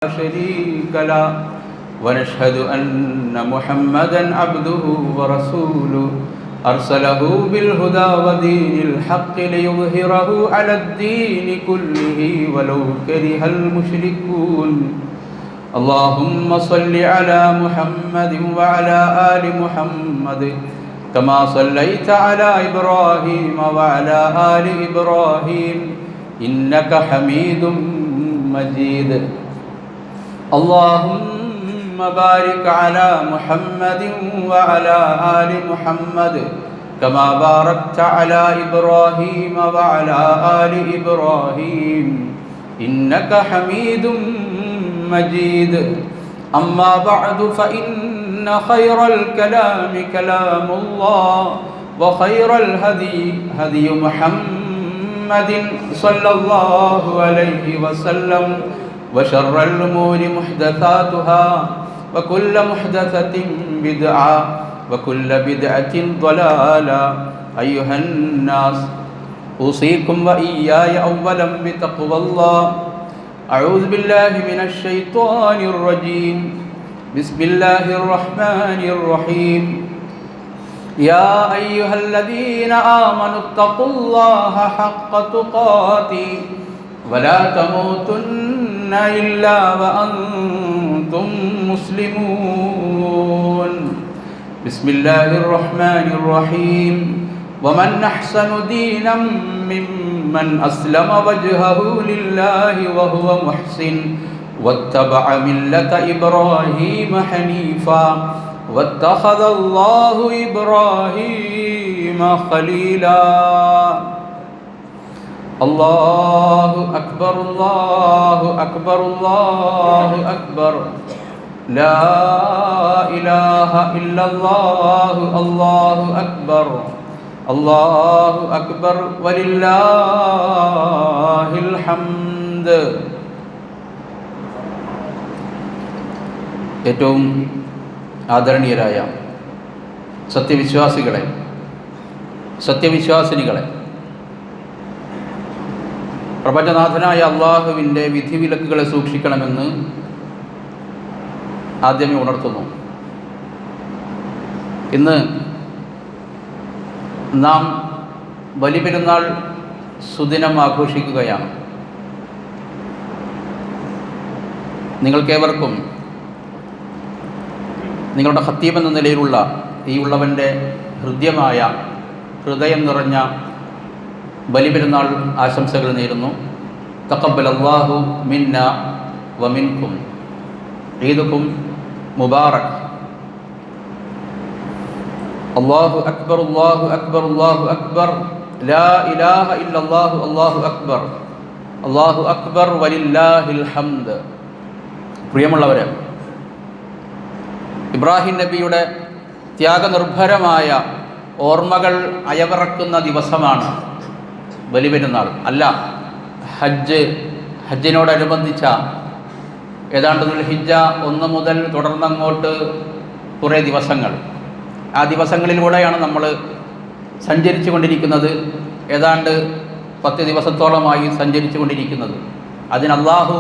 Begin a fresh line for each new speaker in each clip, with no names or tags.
شريك له ونشهد أن محمدا عبده ورسوله أرسله بالهدى ودين الحق ليظهره على الدين كله ولو كره المشركون اللهم صل على محمد وعلى آل محمد كما صليت على إبراهيم وعلى آل إبراهيم إنك حميد مجيد اللهم بارك على محمد وعلى آل محمد كما باركت على إبراهيم وعلى آل إبراهيم إنك حميد مجيد أما بعد فإن خير الكلام كلام الله وخير الهدي هدي محمد صلى الله عليه وسلم وشر الأمور محدثاتها وكل محدثة بدعة وكل بدعة ضلالة أيها الناس أوصيكم وإياي أولا بتقوى الله أعوذ بالله من الشيطان الرجيم بسم الله الرحمن الرحيم يا أيها الذين آمنوا اتقوا الله حق تقاته ولا تموتن إلا وأنتم مسلمون بسم الله الرحمن الرحيم ومن أحسن دينا ممن أسلم وجهه لله وهو محسن واتبع ملة إبراهيم حنيفا واتخذ الله إبراهيم خليلا الله أكبر الله أكبر الله أكبر لا إله إلا الله الله أكبر الله أكبر ولله الحمد. ഏറ്റവും ആദരണീയരായ സത്യവിശ്വാസികളെ, സത്യവിശ്വാസിനികളെ, പ്രപഞ്ചനാഥനായ അള്ളാഹുവിൻ്റെ വിധിവിലക്കുകളെ സൂക്ഷിക്കണമെന്ന് ആദ്യമേ ഉണർത്തുന്നു. ഇന്ന് നാം ബലിപെരുന്നാൾ സുദിനം ആഘോഷിക്കുകയാണ്. നിങ്ങൾക്കേവർക്കും നിങ്ങളുടെ ഖത്തീബ് എന്ന നിലയിലുള്ള ഈ ഉള്ളവൻ്റെ ഹൃദയം നിറഞ്ഞ ബലിപെരുന്നാൾ ആശംസകൾ നേരുന്നു. തഖബ്ബലല്ലാഹു മിന്ന വമിൻകും. ഈദുക്കും മുബാറക്. അല്ലാഹു അക്ബർ അല്ലാഹു അക്ബർ അല്ലാഹു അക്ബർ ലാ ഇലാഹ ഇല്ലല്ലാഹു അല്ലാഹു അക്ബർ അല്ലാഹു അക്ബർ വലില്ലാഹിൽ ഹംദ്. പ്രിയമുള്ളവരെ, ഇബ്രാഹിം നബിയുടെ ത്യാഗനിർഭരമായ ഓർമ്മകൾ അയവിറക്കുന്ന ദിവസമാണ് ബലിപെരുന്നാൾ. അല്ല, ഹജ്ജിനോടനുബന്ധിച്ച ഏതാണ്ട് ദുൽഹിജ്ജ 1 മുതൽ തുടർന്നങ്ങോട്ട് കുറേ ദിവസങ്ങൾ, ആ ദിവസങ്ങളിലൂടെയാണ് നമ്മൾ സഞ്ചരിച്ചു കൊണ്ടിരിക്കുന്നത്. ഏതാണ്ട് 10 ദിവസത്തോളമായി സഞ്ചരിച്ചു കൊണ്ടിരിക്കുന്നത്. അതിന് അല്ലാഹു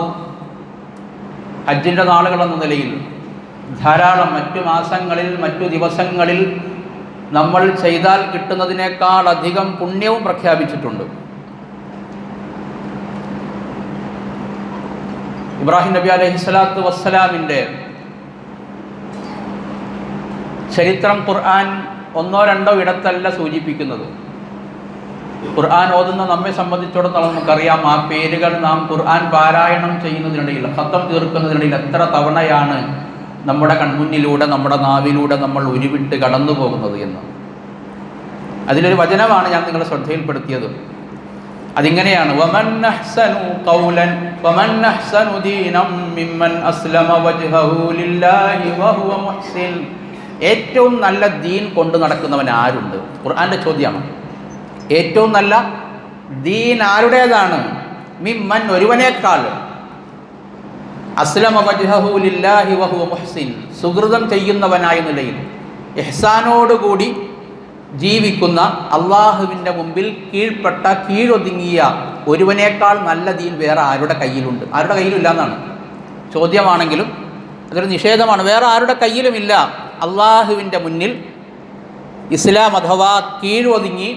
ഹജ്ജിൻ്റെ നാളുകളെന്ന നിലയിൽ ധാരാളം മറ്റു മാസങ്ങളിൽ, മറ്റു ദിവസങ്ങളിൽ നമ്മൾ ചെയ്താൽ കിട്ടുന്നതിനേക്കാൾ അധികം പുണ്യവും പ്രഖ്യാപിച്ചിട്ടുണ്ട്. ഇബ്രാഹിം നബി അലൈഹിസ്സലാത്തു വസ്സലാമിൻ്റെ ചരിത്രം ഖുർആൻ 1-2 ഇടത്തല്ല സൂചിപ്പിക്കുന്നത്. ഖുർആൻ ഓതുന്ന നമ്മെ സംബന്ധിച്ചിടത്തോളം നമുക്കറിയാം, ആ പേരുകൾ നാം ഖുർആൻ പാരായണം ചെയ്യുന്നതിനിടയിൽ, ഖത്തം തീർക്കുന്നതിനിടയിൽ എത്ര തവണയാണ് നമ്മുടെ കൺമുന്നിലൂടെ, നമ്മുടെ നാവിലൂടെ നമ്മൾ ഉരുവിട്ട് കടന്നു പോകുന്നത് എന്ന്. അതിലൊരു വചനമാണ് ഞാൻ നിങ്ങളെ ശ്രദ്ധയിൽപ്പെടുത്തിയത്. അതിങ്ങനെയാണ്: വമൻ അഹ്സനു ഖൗലൻ വമൻ അഹ്സനു ദീനം മിമ്മൻ അസ്ലമ വജ്ഹഹു ലില്ലാഹി വഹുവ മുഹ്സിൻ. ഏറ്റവും നല്ല ദീൻ കൊണ്ട് നടക്കുന്നവൻ ആരുണ്ട്? ഖുർആന്റെ ചോദ്യമാണ്. ഏറ്റവും നല്ല ദീൻ ആരുടേതാണ്? മിമ്മൻ, ഒരുവനേക്കാൾ, അസ്ലമ വജ്ഹഹു ലില്ലാഹി വഹുവ മുഹ്സിൻ, സുഹൃതം ചെയ്യുന്നവനായ നിലയിൽ ഇഹ്സാനോടുകൂടി ജീവിക്കുന്ന, അള്ളാഹുവിൻ്റെ മുമ്പിൽ കീഴ്പ്പെട്ട, കീഴൊതുങ്ങിയ ഒരുവനേക്കാൾ നല്ല ദീൻ വേറെ ആരുടെ കയ്യിലുണ്ട്? ആരുടെ കയ്യിലില്ല എന്നാണ്. ചോദ്യമാണെങ്കിലും അതൊരു നിഷേധമാണ്. വേറെ ആരുടെ കയ്യിലുമില്ല. അള്ളാഹുവിൻ്റെ മുന്നിൽ ഇസ്ലാം അഥവാ കീഴൊതുങ്ങി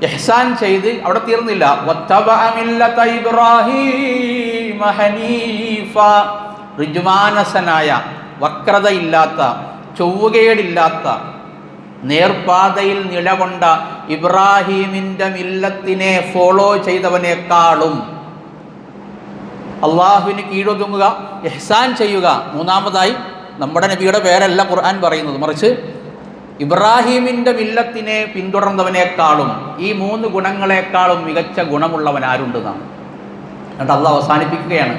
ഇഹ്സാൻ ചെയ്ത് അവിടെ തീർന്നില്ല. വത്തബഅ മില്ലത ഇബ്രാഹീമ ഹനീഫ, ഋജുമാനസനായ, വക്രതയില്ലാത്ത, ചൊവ്വുകേടില്ലാത്ത, നേർപാതയിൽ നിലകൊണ്ട ഇബ്രാഹീമിൻ്റെ മില്ലത്തിനെ ഫോളോ ചെയ്തവനേക്കാളും അള്ളാഹുവിന് കീഴൊതുങ്ങുക, ഇഹ്സാൻ ചെയ്യുക. മൂന്നാമതായി നമ്മുടെ നബിയുടെ പേരല്ല ഖുർആൻ പറയുന്നത്, മറിച്ച് ഇബ്രാഹീമിൻ്റെ മില്ലത്തിനെ പിന്തുടർന്നവനേക്കാളും ഈ 3 ഗുണങ്ങളെക്കാളും മികച്ച ഗുണമുള്ളവൻ ആരുണ്ടെന്നാണ്. എന്നിട്ട് അള്ളാഹ് അവസാനിപ്പിക്കുകയാണ്,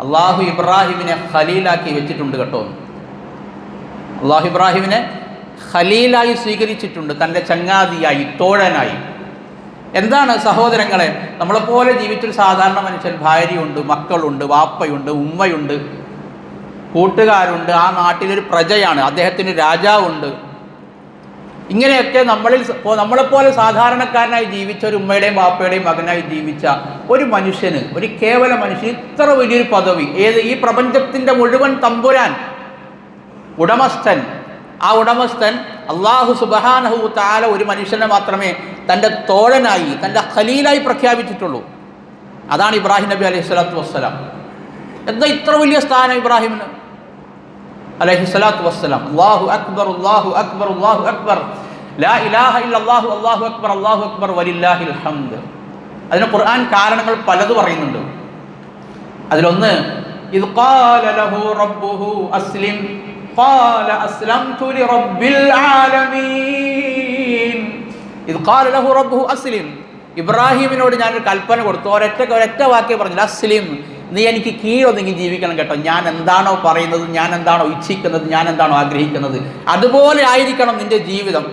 അള്ളാഹു ഇബ്രാഹിമിനെ ഖലീലാക്കി വെച്ചിട്ടുണ്ട് കേട്ടോ. അള്ളാഹു ഇബ്രാഹിമിനെ ഖലീലായി സ്വീകരിച്ചിട്ടുണ്ട്, തൻ്റെ ചങ്ങാതിയായി, തോഴനായി. എന്താണ് സഹോദരങ്ങളെ, നമ്മളെപ്പോലെ ജീവിച്ചൊരു സാധാരണ മനുഷ്യൻ, ഭാര്യയുണ്ട്, മക്കളുണ്ട്, വാപ്പയുണ്ട്, ഉമ്മയുണ്ട്, കൂട്ടുകാരുണ്ട്, ആ നാട്ടിലൊരു പ്രജയാണ്, അദ്ദേഹത്തിന് രാജാവുണ്ട്. ഇങ്ങനെയൊക്കെ നമ്മളെപ്പോലെ സാധാരണക്കാരനായി ജീവിച്ച ഒരു ഉമ്മയുടെയും വാപ്പയുടെയും മകനായി ജീവിച്ച ഒരു മനുഷ്യന്, ഒരു കേവല മനുഷ്യന് ഇത്ര വലിയൊരു പദവി, ഈ പ്രപഞ്ചത്തിൻ്റെ മുഴുവൻ തമ്പുരാൻ, ഉടമസ്ഥൻ, ആ ഉടമസ്ഥൻ അല്ലാഹു സുബ്ഹാനഹു തആല ഒരു മനുഷ്യനെ മാത്രമേ തൻ്റെ തോഴനായി, തൻ്റെ ഖലീലായി പ്രഖ്യാപിച്ചിട്ടുള്ളൂ. അതാണ് ഇബ്രാഹിം നബി അലൈഹിസ്സലാത്തു വസ്സലാം. എന്താ ഇത്ര വലിയ സ്ഥാനം ഇബ്രാഹിമിന് അലൈഹിസ്സലാത്തു വസ്സലാം? അല്ലാഹു അക്ബർ, അല്ലാഹു അക്ബർ, അല്ലാഹു അക്ബർ, ലാ ഇലാഹ ഇല്ലല്ലാഹു, അല്ലാഹു അക്ബർ, അല്ലാഹു അക്ബർ, വലില്ലാഹിൽ ഹംദ്. അതിന് ഖുർആൻ കാരണങ്ങൾ പലത് പറയുന്നുണ്ട്. അതിലൊന്ന്, ഇദ് ഖാല ലഹു റബ്ബുഹു അസ്ലിം ഖാല അസ്ലംതു ലിറബ്ബിൽ ആലമീൻ. ഇദ് ഖാല ലഹു റബ്ബുഹു അസ്ലിം, ഇബ്രാഹിമിനോട് ഞാനൊരു കൽപ്പന കൊടുത്തു, ഒരൊറ്റ വാക്യം പറഞ്ഞില്ല, അസ്ലിം, നീ എനിക്ക് കീഴൊതുങ്ങി ജീവിക്കണം കേട്ടോ. ഞാൻ എന്താണോ പറയുന്നത്, ഞാൻ എന്താണോ ഇച്ഛിക്കുന്നത്, ഞാൻ എന്താണോ ആഗ്രഹിക്കുന്നത്, അതുപോലെ ആയിരിക്കണം നിന്റെ ജീവിതം.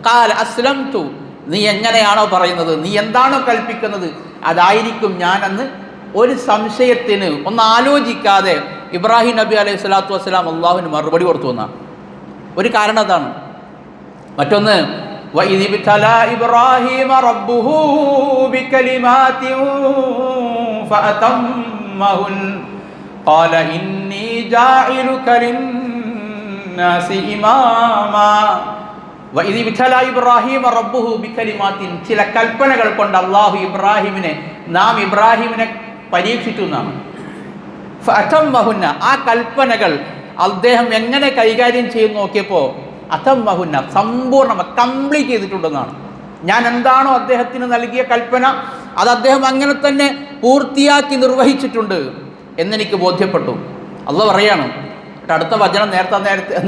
ഖാല അസ്ലംതു, നീ എങ്ങനെയാണോ പറയുന്നത്, നീ എന്താണോ കൽപ്പിക്കുന്നത്, അതായിരിക്കും ഞാനെന്ന് ഒരു സംശയത്തിന്, ഒന്ന് ആലോചിക്കാതെ ഇബ്രാഹിം നബി അലൈഹി സ്വലാത്തു വസ്സലാം അള്ളാഹുവിന് മറുപടി കൊടുത്തു എന്നാണ് ഒരു കാരണം. അതാണ്. മറ്റൊന്ന്, وَإِذِ ابْتَلَى إِبْرَاهِيمَ رَبُّهُ بِكَلِمَاتٍ فَأَتَمَّهُنَّ قَالَ إِنِّي جَاعِلُكَ لِلنَّاسِ إِمَامًا. وَإِذِ ابْتَلَى إِبْرَاهِيمَ رَبُّهُ بِكَلِمَاتٍ, ചില കൽപ്പനകൾ കൊണ്ട് അള്ളാഹു ഇബ്രാഹിമിനെ പരീക്ഷിച്ചു എന്നാണ്. ഫഅതമ്മഹുന്ന, ആ കൽപ്പനകൾ അദ്ദേഹം എങ്ങനെ കൈകാര്യം ചെയ്ത് നോക്കിയപ്പോൾ അതമ്മഹുന്ന, സമ്പൂർണ്ണമായി കംപ്ലീറ്റ് ചെയ്തിട്ടുണ്ടെന്നാണ്. ഞാൻ എന്താണോ അദ്ദേഹത്തിന് നൽകിയ കൽപ്പന, അത് അദ്ദേഹം അങ്ങനെ തന്നെ പൂർത്തിയാക്കി നിർവഹിച്ചിട്ടുണ്ട് എന്നെനിക്ക് ബോധ്യപ്പെട്ടു. അള്ളാഹ് പറയാണ്. അടുത്ത വചനം,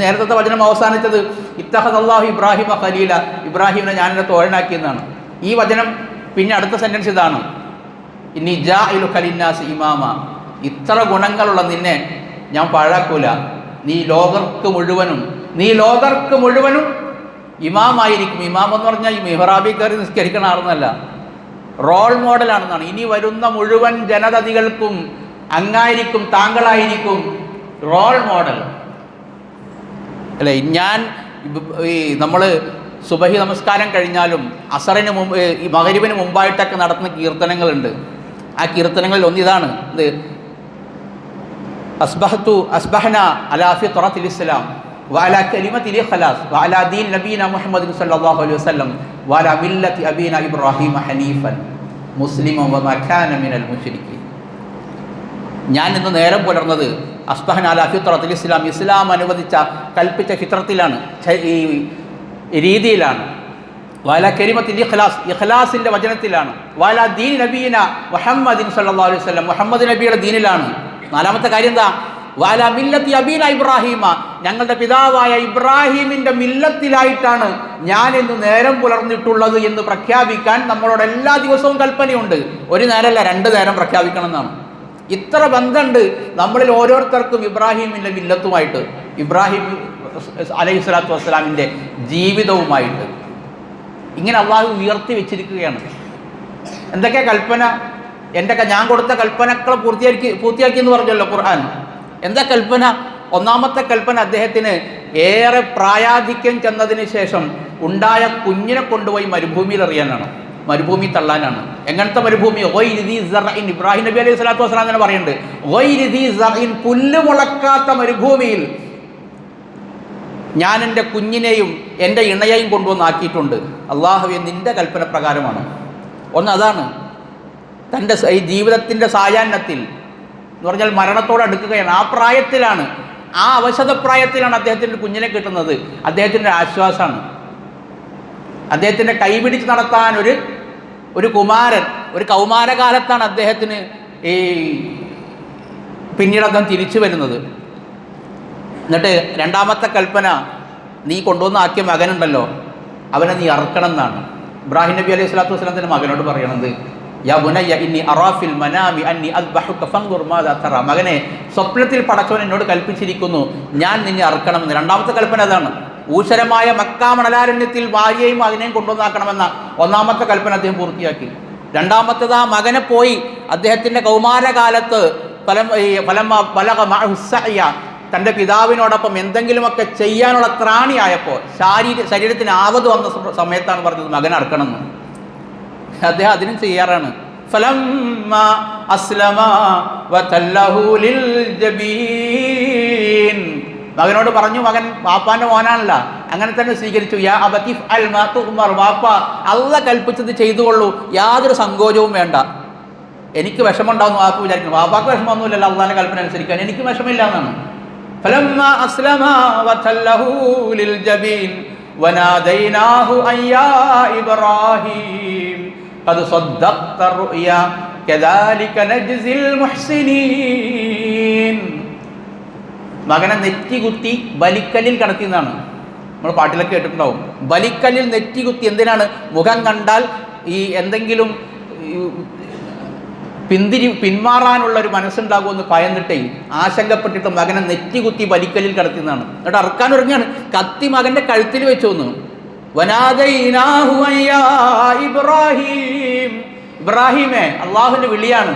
നേരത്തെ വചനം അവസാനിച്ചത് ഇത്തഖദല്ലാഹു ഇബ്രാഹിമ ഖലീല, ഇബ്രാഹിമിനെ ഞാൻ എൻ്റെ തോഴനാക്കിയെന്നാണ്. ഈ വചനം പിന്നെ അടുത്ത സെൻറ്റൻസ് ഇതാണ്, ഇന്നി ജാഇലുക ലിന്നാസി ഇമാമ, ഇത്ര ഗുണങ്ങളുള്ള നിന്നെ ഞാൻ പാഴാക്കൂല, നീ ലോകർക്ക് മുഴുവനും ഇമാമായിരിക്കും. ഇമാം എന്ന് പറഞ്ഞാൽ ഈ മിഹ്റാബിൽ കയറി നിസ്കരിക്കണ ആളെന്നല്ല, റോൾ മോഡലാണെന്നാണ്. ഇനി വരുന്ന മുഴുവൻ ജനതകൾക്കും അങ്ങായിരിക്കും, താങ്കളായിരിക്കും റോൾ മോഡൽ അല്ലേ. നമ്മൾ സുബഹി നമസ്കാരം കഴിഞ്ഞാലും അസറിന് മുമ്പ്, ഈ മഗ്‌രിബിന് മുമ്പായിട്ടൊക്കെ നടത്തുന്ന കീർത്തനങ്ങളുണ്ട്. ആ കീർത്തനങ്ങളിൽ ഒന്നിതാണ്, ഇത് അസ്ബഹ്ന അലാ ഫിത്രത്തിൽ ഇസ്ലാം വഅലാ കലിമത്തിൽ ഇഖ്ലാസ് വഅലാ ദീൻ നബീന മുഹമ്മദ് സല്ലല്ലാഹു അലൈഹി വസല്ലം വഅലാ മില്ലത്തി അബീന ഇബ്രാഹിം ഹനീഫൻ മുസ്ലിമൻ വമാ കാന മിനൽ മുശ്രിക്കീൻ. ഞാൻ ഇന്ന് നേരം പുലർന്നത് അസ്ബഹ്ന അലാ ഫിത്രത്തിൽ ഇസ്ലാം, ഇസ്ലാം അനുവദിച്ച കൽപ്പിച്ച ഫിത്രത്തിലാണ്, ഈ രീതിയിലാണ്. വഅലാ കലിമത്തിൽ ഇഖ്ലാസ്, ഇഖ്ലാസിൻ്റെ വചനത്തിലാണ്. വഅലാ ദീൻ നബീന മുഹമ്മദ് സല്ലല്ലാഹു അലൈഹി വസല്ലം, മുഹമ്മദ് നബിയുടെ ദീനിലാണ്. നാലാമത്തെ കാര്യം എന്താ? വഅലാ മില്ലത്തി അബീന ഇബ്രാഹിമ, ഞങ്ങളുടെ പിതാവായ ഇബ്രാഹിമിൻ്റെ മില്ലത്തിലായിട്ടാണ് ഞാൻ ഇന്ന് നേരം പുലർന്നിട്ടുള്ളത് എന്ന് പ്രഖ്യാപിക്കാൻ നമ്മളോട് എല്ലാ ദിവസവും കൽപ്പനയുണ്ട്. ഒരു നേരമല്ല, 2 നേരം പ്രഖ്യാപിക്കണം എന്നാണ്. ഇത്ര ബന്ധമുണ്ട് നമ്മളിൽ ഓരോരുത്തർക്കും ഇബ്രാഹിമിൻ്റെ മില്ലത്തുമായിട്ട്, ഇബ്രാഹിം അലൈഹി സ്വലാത്തു വസ്സലാമിൻ്റെ ജീവിതവുമായിട്ട്. ഇങ്ങനെ അള്ളാഹു ഉയർത്തി വെച്ചിരിക്കുകയാണ്. എന്തൊക്കെ കൽപ്പന, ഞാൻ കൊടുത്ത കൽപ്പനകൾ പൂർത്തിയാക്കി എന്ന് പറഞ്ഞല്ലോ ഖുർആൻ. എന്താ കൽപ്പന? ഒന്നാമത്തെ കൽപ്പന, അദ്ദേഹത്തിന് ഏറെ പ്രായാധിക്യം ചെന്നതിന് ശേഷം ഉണ്ടായ കുഞ്ഞിനെ കൊണ്ടുപോയി മരുഭൂമിയിൽ എറിയാനാണ്. മരുഭൂമി തള്ളാനാണ്. എങ്ങനത്തെ മരുഭൂമി? ഇബ്രാഹിം നബി അലൈഹി സ്വലാത്തു വസ്സലാം തന്നെ പറയുന്നുണ്ട്, പുല്ല് മുളക്കാത്ത മരുഭൂമിയിൽ ഞാൻ എൻ്റെ കുഞ്ഞിനെയും എൻ്റെ ഇണയെയും കൊണ്ടുവന്നാക്കിയിട്ടുണ്ട്. അള്ളാഹുവേ, നിൻ്റെ കൽപ്പന പ്രകാരമാണ്. ഒന്ന് അതാണ്. തൻ്റെ ഈ ജീവിതത്തിൻ്റെ സായാഹ്നത്തിൽ എന്ന് പറഞ്ഞാൽ മരണത്തോട് അടുക്കുകയാണ്. ആ പ്രായത്തിലാണ്, ആ അവശതപ്രായത്തിലാണ് അദ്ദേഹത്തിൻ്റെ കുഞ്ഞിനെ കിട്ടുന്നത്. അദ്ദേഹത്തിൻ്റെ ആശ്വാസമാണ്. അദ്ദേഹത്തിൻ്റെ കൈപിടിച്ച് നടത്താൻ ഒരു കുമാരൻ, ഒരു കൗമാരകാലത്താണ് അദ്ദേഹത്തിന് ഈ പിന്നീട് അദ്ദേഹം തിരിച്ചു വരുന്നത്. എന്നിട്ട് രണ്ടാമത്തെ കൽപ്പന, നീ കൊണ്ടുവന്നാക്കിയ മകനുണ്ടല്ലോ, അവനെ നീ അറുക്കണം എന്നാണ്. ഇബ്രാഹിം നബി അലൈഹി സ്വലാത്തു വസ്സലാം മകനോട് പറയണത്, യാ ബുനയ്യ ഇന്നി അറാഫിൽ മനാമി അന്നി അദ്ബഹുക ഫൻദുർ മാദാ തറാ. മകനെ, സ്വപ്നത്തിൽ പടച്ചവൻ എന്നോട് കൽപ്പിച്ചിരിക്കുന്നു, ഞാൻ നിന്നെ അറുക്കണമെന്ന്. രണ്ടാമത്തെ കൽപ്പന അതാണ്. ഊഷരമായ മക്കാ മണലാരണ്യത്തിൽ ഭാര്യയും മകനെയും കൊണ്ടുവന്നാക്കണമെന്ന ഒന്നാമത്തെ കൽപ്പന അദ്ദേഹം പൂർത്തിയാക്കി. രണ്ടാമത്തേത്, ആ മകനെ പോയി അദ്ദേഹത്തിൻ്റെ കൗമാരകാലത്ത് തൻ്റെ പിതാവിനോടൊപ്പം എന്തെങ്കിലുമൊക്കെ ചെയ്യാനുള്ള ത്രാണിയായപ്പോൾ, ശരീരത്തിന് ആവത് വന്ന സമയത്താണ് പറഞ്ഞത് മകൻ അറുക്കണമെന്ന്. അദ്ദേഹം അതിനും ചെയ്യാറാണ്. മകനോട് പറഞ്ഞു, മകൻ വാപ്പാന്റെ മോനാണല്ല, അങ്ങനെ തന്നെ സ്വീകരിച്ചു. യാ അബതിഫ് അൽ മാ തുഅ്മർ, വാപ്പ അല്ലാഹ് കൽപ്പിച്ചത് ചെയ്തുകൊള്ളൂ, യാതൊരു സങ്കോചവും വേണ്ട. എനിക്ക് വിഷമമുണ്ടാവുന്നു വാപ്പ വിചാരിക്കുന്നു. വാപ്പാക്ക് വിഷമമൊന്നുമില്ലല്ലോ അള്ളാഹിന്റെ കൽപ്പന അനുസരിക്കാൻ, എനിക്ക് വിഷമില്ല എന്നാണ്. ഫലമ്മാ അസ്ലമ വതല്ലഹു ലിൽ ജബീൻ വനാദൈനാഹു അയ്യാ ഇബ്രാഹിം ഖദ് സദ്ദഖ്ത റുയ കദാലിക നജ്സിൽ മുഹ്സിനീൻ. മകനെ നെറ്റികുത്തി ബലിക്കല്ലിൽ കടത്തിയെന്നാണ് നമ്മൾ പാട്ടിലൊക്കെ കേട്ടിട്ടുണ്ടാവും. ബലിക്കല്ലിൽ നെറ്റികുത്തി എന്തിനാണ്? മുഖം കണ്ടാൽ ഈ എന്തെങ്കിലും പിന്മാറാനുള്ള ഒരു മനസ്സുണ്ടാകുമെന്ന് ഭയന്നിട്ടേ ആശങ്കപ്പെട്ടിട്ട് മകനെ നെറ്റികുത്തി ബലിക്കല്ലിൽ കടത്തിയെന്നാണ്. എന്നിട്ട് അറുക്കാൻ ഒരുങ്ങാണ്. കത്തി മകന്റെ കഴുത്തിൽ വെച്ചു വന്നു. വനാദൈനാഹു അയ്യാ ഇബ്രാഹിം, ഇബ്രാഹിമേ, അള്ളാഹുവിന്റെ വിളിയാണ്.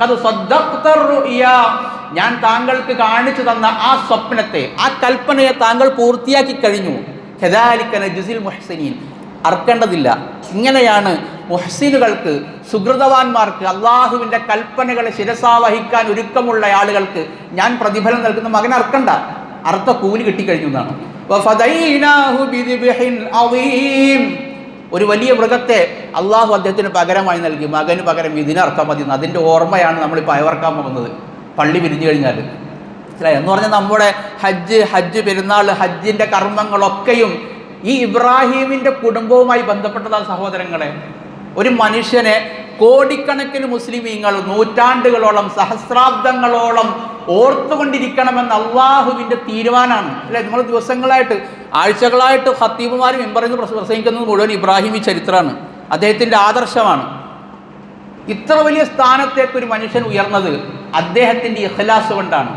അത് സദ്ദഖ്ത റുയ, ഞാൻ താങ്കൾക്ക് കാണിച്ചു തന്ന ആ സ്വപ്നത്തെ, ആ കൽപ്പനയെ താങ്കൾ പൂർത്തിയാക്കി കഴിഞ്ഞു. കദാലിക നജ്സിൽ മുഹ്സിനീൻ, അർക്കേണ്ടതില്ല. ഇങ്ങനെയാണ് മുഹ്സിനുകൾക്ക്, സുഹൃതവാന്മാർക്ക്, അള്ളാഹുവിൻ്റെ കൽപ്പനകളെ ശിരസാവഹിക്കാൻ ഒരുക്കമുള്ള ആളുകൾക്ക് ഞാൻ പ്രതിഫലം നൽകുന്ന. മകൻ അർക്കണ്ട, അർത്ഥ കൂലി കിട്ടിക്കഴിഞ്ഞു എന്നാണ്. ഒരു വലിയ മൃഗത്തെ അള്ളാഹു അദ്ദേഹത്തിന് പകരമായി നൽകി. മകന് പകരം ഇതിനർത്ഥം മതി. അതിൻ്റെ ഓർമ്മയാണ് നമ്മളിപ്പോൾ അയവർക്കാൻ പോകുന്നത് പള്ളി പിരിഞ്ഞു കഴിഞ്ഞാൽ. എന്ന് പറഞ്ഞാൽ നമ്മുടെ ഹജ്ജ് പെരുന്നാൾ, ഹജ്ജിൻ്റെ കർമ്മങ്ങളൊക്കെയും ഈ ഇബ്രാഹീമിൻ്റെ കുടുംബവുമായി ബന്ധപ്പെട്ടതാണ് സഹോദരങ്ങളെ. ഒരു മനുഷ്യനെ കോടിക്കണക്കിന് മുസ്ലിമീങ്ങൾ നൂറ്റാണ്ടുകളോളം, സഹസ്രാബ്ദങ്ങളോളം ഓർത്തുകൊണ്ടിരിക്കണമെന്ന് അള്ളാഹുവിൻ്റെ തീരുമാനമാണ് അല്ലേ? നമ്മൾ ദിവസങ്ങളായിട്ട്, ആഴ്ചകളായിട്ട് ഖത്തീബുമാരും മെമ്പറിന്ന് പ്രസംഗിക്കുന്നത് മുഴുവൻ ഇബ്രാഹിമി ചരിത്രമാണ്, അദ്ദേഹത്തിൻ്റെ ആദർശമാണ്. ഇത്ര വലിയ സ്ഥാനത്തേക്ക് ഒരു മനുഷ്യൻ ഉയർന്നത് അദ്ദേഹത്തിൻ്റെ ഇഖ്ലാസ് കൊണ്ടാണ്,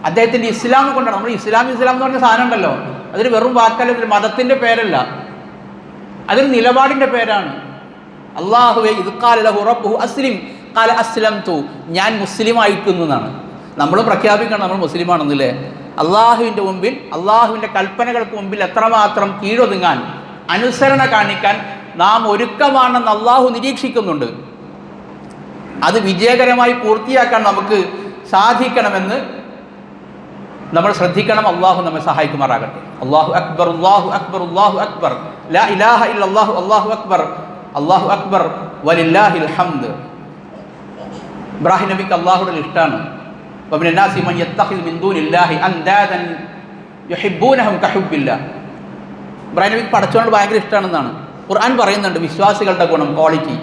അദ്ദേഹത്തിൻ്റെ ഇസ്ലാം കൊണ്ടാണ്. നമ്മൾ ഇസ്ലാം എന്ന് പറഞ്ഞ സാധനം ഉണ്ടല്ലോ, അതൊരു വെറും വാക്കല്ല, ഒരു മതത്തിൻ്റെ പേരല്ല, അതൊരു നിലപാടിൻ്റെ പേരാണ്. അള്ളാഹുവെ ഇത് ഖാല ലഹു റബ്ബുഹു അസ്ലിം ഖാല അസ്ലംതു, ഞാൻ മുസ്ലിം ആയിരിക്കുന്നു എന്നാണ്. നമ്മൾ പ്രഖ്യാപിക്കണം നമ്മൾ മുസ്ലിമാണെന്നില്ലേ. അള്ളാഹുവിൻ്റെ മുമ്പിൽ, അള്ളാഹുവിൻ്റെ കൽപ്പനകൾക്ക് മുമ്പിൽ എത്രമാത്രം കീഴൊതുങ്ങാൻ, അനുസരണ കാണിക്കാൻ നാം ഒരുക്കമാണെന്ന് അള്ളാഹു നിരീക്ഷിക്കുന്നുണ്ട്. അത് വിജയകരമായി പൂർത്തിയാക്കാൻ നമുക്ക് സാധിക്കണമെന്ന് നമ്മൾ ശ്രദ്ധിക്കണം. അള്ളാഹു നമ്മെ സഹായിക്കുമാറാകട്ടെ. അല്ലാഹു അക്ബർ, അല്ലാഹു അക്ബർ, അല്ലാഹു അക്ബർ, ലാ ഇലാഹ ഇല്ലല്ലാഹു, അല്ലാഹു അക്ബർ, അല്ലാഹു അക്ബർ വലില്ലാഹിൽ ഹംദ്. ഇബ്രാഹിം നബിക്ക് അള്ളാഹുവിന്റെ ഇഷ്ടമാണ്. വമിനൻ നാസി മൻ യത്തഖിദു മിൻ ദൂനില്ലാഹി അൻദാദൻ യുഹിബ്ബൂനഹും കഹുബ്ബില്ലാഹ്. ഇബ്രാഹിം നബിക്ക് പടച്ചവനോട് ഭയങ്കര ഇഷ്ടമാണെന്നാണ് ഖുർആൻ പറയുന്നുണ്ട്. വിശ്വാസികളുടെ ഗുണം, ക്വാളിറ്റി.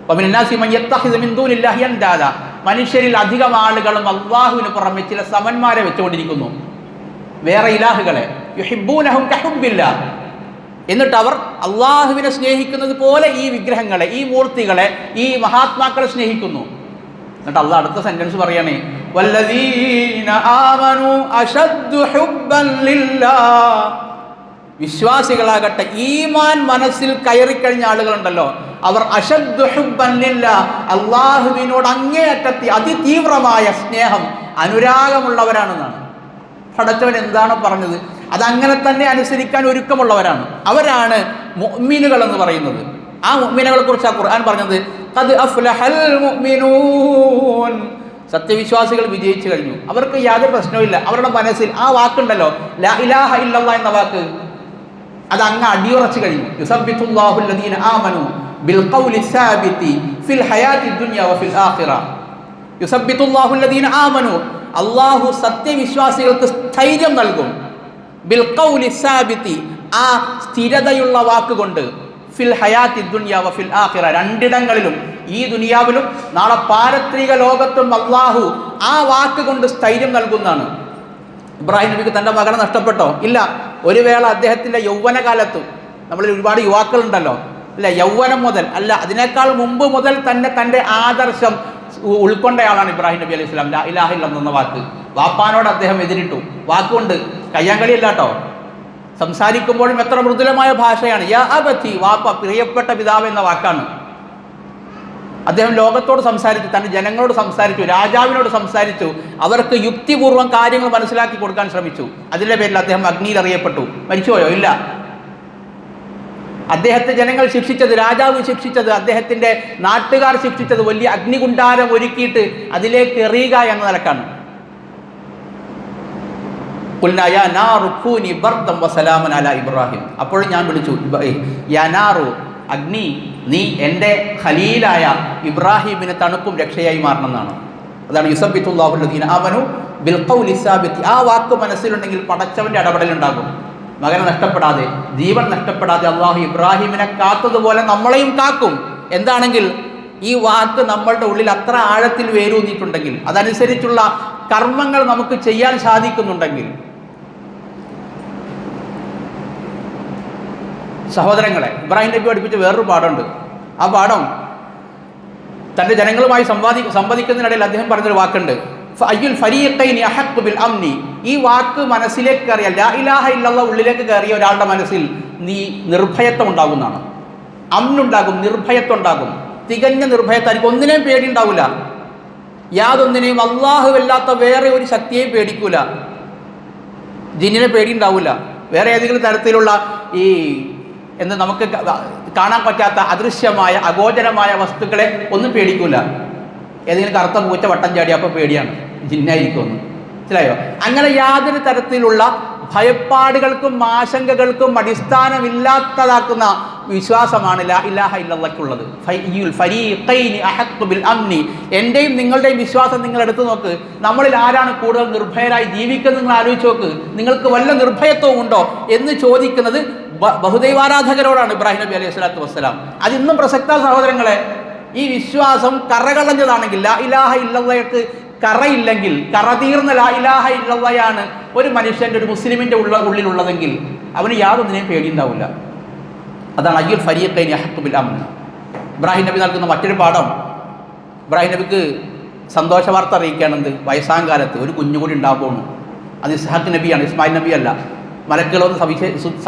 വമിനൻ നാസി മൻ യത്തഖിദു മിൻ ദൂനില്ലാഹി അൻദാദ, മനുഷ്യരിൽ അധികം ആളുകളും അള്ളാഹുവിന് പുറമെ ചില സമന്മാരെ വെച്ചുകൊണ്ടിരിക്കുന്നു, വേറെ ഇലാഹുകളെ. യുഹിബ്ബൂനഹും കഹുബ്ബില്ലാഹ്, എന്നിട്ട് അവർ അള്ളാഹുവിനെ സ്നേഹിക്കുന്നത് പോലെ ഈ വിഗ്രഹങ്ങളെ, ഈ മൂർത്തികളെ, ഈ മഹാത്മാക്കളെ സ്നേഹിക്കുന്നു. എന്നിട്ട് അള്ളാഹ് അടുത്ത സെന്റൻസ് പറയണേ, വല്ലദീന ആമനു അശദ്ദു ഹുബ്ബൻ ലില്ലാഹ്. വിശ്വാസികളാകട്ടെ, ഈമാൻ മനസ്സിൽ കയറിക്കഴിഞ്ഞ ആളുകളുണ്ടല്ലോ, അവർ അശദ്ദു ഹുബ്ബൻ ലില്ലാഹ്, അള്ളാഹുവിനോട് അങ്ങേയറ്റത്തി അതിതീവ്രമായ സ്നേഹം, അനുരാഗമുള്ളവരാണെന്നാണ്. പടച്ചവൻ എന്താണ് പറഞ്ഞത് അതങ്ങനെ തന്നെ അനുസരിക്കാൻ ഒരുക്കമുള്ളവരാണ്. അവരാണ് മുഅ്മിനുകൾ എന്ന് പറയുന്നത്. ആ മുഅ്മിനുകളെ കുറിച്ചാണ് ഖുർആൻ പറഞ്ഞത്, ഖദ് അഫ്ലഹൽ മുഅ്മിനൂൻ, സത്യവിശ്വാസികൾ വിജയിച്ചു കഴിഞ്ഞു, അവർക്ക് യാതൊരു പ്രശ്നവുമില്ല. അവരുടെ മനസ്സിൽ ആ വാക്കുണ്ടല്ലോ, ലാ ഇലാഹ ഇല്ലല്ലാഹ് എന്ന വാക്ക്, അത് അങ്ങ് അടിയുറച്ചു കഴിഞ്ഞു. യുസബ്ബിതുല്ലാഹു അല്ലദീന ആമനു ബിൽ ഖൗലി സാബിതി ഫിൽ ഹയാത്തി ദുനിയ വഫിൽ ആഖിറ. യുസബ്ബിതുല്ലാഹു അല്ലദീന ആമനു, അല്ലാഹു സത്യവിശ്വാസികൾക്ക് സ്ഥൈര്യം നൽകും. ബിൽ ഖൗലി സാബിതി, ആ സ്ഥിരതയുള്ള വാക്കുകൊണ്ട്, ഫിൽ ഹയാത്തി ദുനിയ വഫിൽ ആഖിറ, രണ്ടിടങ്ങളിലും, ഈ ദുനിയാവിലും നാളെ പാരത്രിക ലോകത്തും അല്ലാഹു ആ വാക്ക് കൊണ്ട് സ്ഥൈര്യം നൽകുന്നതാണ്. ഇബ്രാഹിം നബിക്ക് തൻ്റെ മകനെ നഷ്ടപ്പെട്ടോ? ഇല്ല. ഒരു വേള അദ്ദേഹത്തിൻ്റെ യൗവനകാലത്ത്, നമ്മളിൽ ഒരുപാട് യുവാക്കളുണ്ടല്ലോ, അല്ല, യൗവനം മുതൽ അല്ല, അതിനേക്കാൾ മുമ്പ് മുതൽ തന്നെ തൻ്റെ ആദർശം ഉൾക്കൊണ്ടയാളാണ് ഇബ്രാഹിം നബി അലൈഹി സ്വലാം. ലാ ഇലാഹ ഇല്ലല്ലാഹ് എന്ന വാക്ക് വാപ്പാനോട് അദ്ദേഹം എതിരിട്ടു. വാക്കുകൊണ്ട് കയ്യാങ്കളിയല്ല കേട്ടോ. സംസാരിക്കുമ്പോഴും എത്ര മൃദുലമായ ഭാഷയാണ്. യാ അബതി, വാപ്പ, പ്രിയപ്പെട്ട പിതാവ് എന്ന വാക്കാണ്. അദ്ദേഹം ലോകത്തോട് സംസാരിച്ചു, തൻ്റെ ജനങ്ങളോട് സംസാരിച്ചു, രാജാവിനോട് സംസാരിച്ചു, അവർക്ക് യുക്തിപൂർവ്വം കാര്യങ്ങൾ മനസ്സിലാക്കി കൊടുക്കാൻ ശ്രമിച്ചു. അതിൻ്റെ പേരിൽ അദ്ദേഹം അഗ്നിയിൽ എറിയപ്പെട്ടു. മരിച്ചുപോയോ? ഇല്ല. അദ്ദേഹത്തെ ജനങ്ങൾ ശിക്ഷിച്ചത്, രാജാവ് ശിക്ഷിച്ചത്, അദ്ദേഹത്തിൻ്റെ നാട്ടുകാർ ശിക്ഷിച്ചത് വലിയ അഗ്നികുണ്ടാരം ഒരുക്കിയിട്ട് അതിലേക്ക് എറിയുക എന്ന നിലക്കാണ്. ഇബ്രാഹിം, അപ്പോൾ ഞാൻ വിളിച്ചു, യാനാറു, അഗ്നി, നീ എൻ്റെ ഖലീലായ ഇബ്രാഹിമിന് തണുപ്പും രക്ഷയായി മാറണമെന്നാണ്. അതാണ് യുസബ്ബിതുല്ലാഹു അല്ലദീന ആമനു ബിൽ ഖൗലി സാബിതി. ആ വാക്ക് മനസ്സിലുണ്ടെങ്കിൽ പടച്ചവൻ്റെ ഇടപെടലുണ്ടാകും. മകനെ നഷ്ടപ്പെടാതെ, ജീവൻ നഷ്ടപ്പെടാതെ അള്ളാഹു ഇബ്രാഹിമിനെ കാത്തതുപോലെ നമ്മളെയും കാക്കും. എന്താണെങ്കിൽ ഈ വാക്ക് നമ്മളുടെ ഉള്ളിൽ അത്ര ആഴത്തിൽ വേരൂന്നിട്ടുണ്ടെങ്കിൽ, അതനുസരിച്ചുള്ള കർമ്മങ്ങൾ നമുക്ക് ചെയ്യാൻ സാധിക്കുന്നുണ്ടെങ്കിൽ. സഹോദരങ്ങളെ, ഇബ്രാഹിം നബി പഠിപ്പിച്ച വേറൊരു പാഠമുണ്ട്. ആ പാഠം തൻ്റെ ജനങ്ങളുമായി സംവദിക്കുന്നതിനിടയിൽ അദ്ദേഹം പറഞ്ഞൊരു വാക്കുണ്ട്, ഫഅയ്യുൽ ഫരീഖൈനി അഹഖ്ഖു ബിൽ അംനി. ഈ വാക്ക് മനസ്സിലേക്ക് കയറിയ, ലാ ഇലാഹ ഇല്ലല്ലാഹ് ഉള്ളിലേക്ക് കയറിയ ഒരാളുടെ മനസ്സിൽ നീ നിർഭയത്വം ഉണ്ടാകുന്നതാണ്. അമ്നുണ്ടാകും, നിർഭയത്വം ഉണ്ടാകും, തികഞ്ഞ നിർഭയത്തായിരിക്കും. ഒന്നിനെയും പേടി ഉണ്ടാവില്ല, യാതൊന്നിനെയും, അല്ലാഹുവല്ലാത്ത വേറെ ഒരു ശക്തിയെയും പേടിക്കൂല. ജിന്നിനെ പേടി ഉണ്ടാവില്ല, വേറെ ഏതെങ്കിലും തരത്തിലുള്ള ഈ നമുക്ക് കാണാൻ പറ്റാത്ത അദൃശ്യമായ അഗോചരമായ വസ്തുക്കളെ ഒന്നും പേടിക്കൂല. ഏതെങ്കിലും കറുത്ത പൂച്ച വട്ടം ചാടി അപ്പോൾ പേടിയാണ്, ജിന്നായിരിക്കുമെന്ന്. മനസ്സിലായോ? അങ്ങനെ യാതൊരു തരത്തിലുള്ള ഭയപ്പാടുകൾക്കും ആശങ്കകൾക്കും അടിസ്ഥാനമില്ലാത്തതാക്കുന്ന വിശ്വാസമാണ് ലാ ഇലാഹ ഇല്ലല്ലാഹുള്ളത്. ഫരീഖൈനി അഹഖ്ഖു ബിൽ അംനി. എൻ്റെയും നിങ്ങളുടെയും വിശ്വാസം നിങ്ങൾ എടുത്തു നോക്ക്. നമ്മളിൽ ആരാണ് കൂടുതൽ നിർഭയരായി ജീവിക്കുന്നത് നിങ്ങൾ ആലോചിച്ച് നോക്ക്. നിങ്ങൾക്ക് വല്ല നിർഭയത്വവും ഉണ്ടോ എന്ന് ചോദിക്കുന്നത് ബഹുദൈവാരാധകരോടാണ് ഇബ്രാഹിം നബി അലൈഹി സ്വലാത്തു വസ്സലാം. അതിന്നും പ്രസക്ത സഹോദരങ്ങളെ. ഈ വിശ്വാസം കറകളഞ്ഞതാണെങ്കിൽ, ലാ ഇലാഹ ഇല്ലല്ലാഹ്ക്ക് കറയില്ലെങ്കിൽ, കറതീർന്ന ലാ ഇലാഹ ഇല്ലല്ലാഹയാണ് ഒരു മനുഷ്യൻ്റെ, ഒരു മുസ്ലിമിൻ്റെ ഉള്ളിലുള്ളതെങ്കിൽ അവന് യാതൊന്നിനെയും പേടിയുണ്ടാവില്ല. അതാണ് അയ്യുൽ ഫരീഖൈനി അഹഖ്ഖു ബിൽ അംൻ. ഇബ്രാഹിം നബി നൽകുന്ന മറ്റൊരു പാഠം, ഇബ്രാഹിം നബിക്ക് സന്തോഷ വാർത്ത അറിയിക്കുകയാണെന്ത്? വയസ്സാം കാലത്ത് ഒരു കുഞ്ഞുകൂടി ഉണ്ടാകുന്നു. അത് ഇസ്ഹാഖ് നബിയാണ്, ഇസ്മായിൽ നബി അല്ല. മലക്കുകളൊന്ന്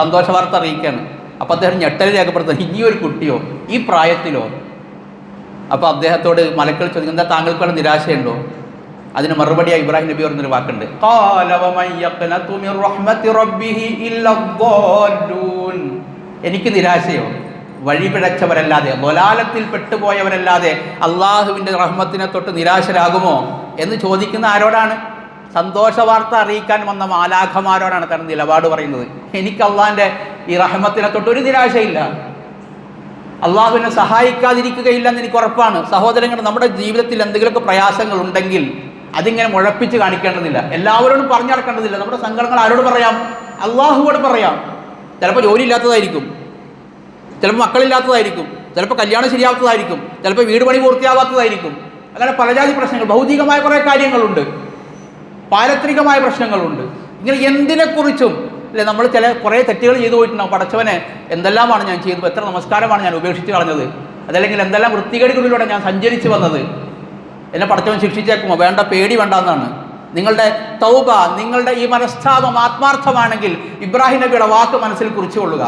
സന്തോഷ വാർത്ത അറിയിക്കുകയാണ്. അപ്പോൾ അദ്ദേഹം ഞെട്ടൽ രേഖപ്പെടുത്തുന്നത്, ഇനിയൊരു കുട്ടിയോ ഈ പ്രായത്തിലോ? അപ്പോൾ അദ്ദേഹത്തോട് മലക്കൾ ചോദിക്കും, എന്താ താങ്കൾക്ക് വല്ല നിരാശയുണ്ടോ? അതിന് മറുപടിയായി ഇബ്രാഹിം നബി പറഞ്ഞൊരു വാക്കുണ്ട്, എനിക്ക് നിരാശയോ? വഴി പിഴച്ചവരല്ലാതെ, ദലാലത്തിൽ പെട്ടുപോയവരല്ലാതെ അള്ളാഹുവിൻ്റെ റഹ്മത്തിനെ തൊട്ട് നിരാശരാകുമോ എന്ന് ചോദിക്കുന്ന ആരോടാണ്? സന്തോഷ വാർത്ത അറിയിക്കാൻ വന്ന മാലാഖമാരോടാണ് തന്റെ നിലപാട് പറയുന്നത്. എനിക്ക് അള്ളാഹിൻ്റെ ഈ റഹ്മത്തിനെ തൊട്ട് ഒരു നിരാശയില്ല, അള്ളാഹുവിനെ സഹായിക്കാതിരിക്കുകയില്ലെന്ന് എനിക്ക് ഉറപ്പാണ്. സഹോദരങ്ങൾ, നമ്മുടെ ജീവിതത്തിൽ എന്തെങ്കിലുമൊക്കെ പ്രയാസങ്ങൾ ഉണ്ടെങ്കിൽ അതിങ്ങനെ മുഴപ്പിച്ച് കാണിക്കേണ്ടതില്ല, എല്ലാവരോടും പറഞ്ഞു നടക്കേണ്ടതില്ല. നമ്മുടെ സങ്കടങ്ങൾ ആരോട് പറയാം? അള്ളാഹുവോട് പറയാം. ചിലപ്പോൾ ജോലി ഇല്ലാത്തതായിരിക്കും, ചിലപ്പോൾ മക്കളില്ലാത്തതായിരിക്കും, ചിലപ്പോൾ കല്യാണം ശരിയാവാത്തതായിരിക്കും, ചിലപ്പോൾ വീട് പണി പൂർത്തിയാവാത്തതായിരിക്കും. അങ്ങനെ പലജാതി പ്രശ്നങ്ങൾ, ഭൗതികമായ കുറേ കാര്യങ്ങളുണ്ട്, പാരത്രികമായ പ്രശ്നങ്ങളുണ്ട്. ഇങ്ങനെ എന്തിനെക്കുറിച്ചും അല്ലെ നമ്മൾ കുറേ തെറ്റുകൾ ചെയ്തു പോയിട്ടുണ്ടാവും. പടച്ചവനെ, എന്തെല്ലാമാണ് ഞാൻ ചെയ്തത്, എത്ര നമസ്കാരമാണ് ഞാൻ ഉപേക്ഷിച്ച് കളഞ്ഞത്, അതല്ലെങ്കിൽ എന്തെല്ലാം വൃത്തികേടുകളിലൂടെ ഞാൻ സഞ്ചരിച്ചു വന്നത്, എന്നെ പടച്ചവൻ ശിക്ഷിച്ചേക്കുമോ? വേണ്ട, പേടി വേണ്ട എന്നാണ്. നിങ്ങളുടെ തൗബ, നിങ്ങളുടെ ഈ മനസ്താപം ആത്മാർത്ഥമാണെങ്കിൽ ഇബ്രാഹിം നബിയുടെ വാക്ക് മനസ്സിൽ കുറിച്ചുകൊള്ളുക.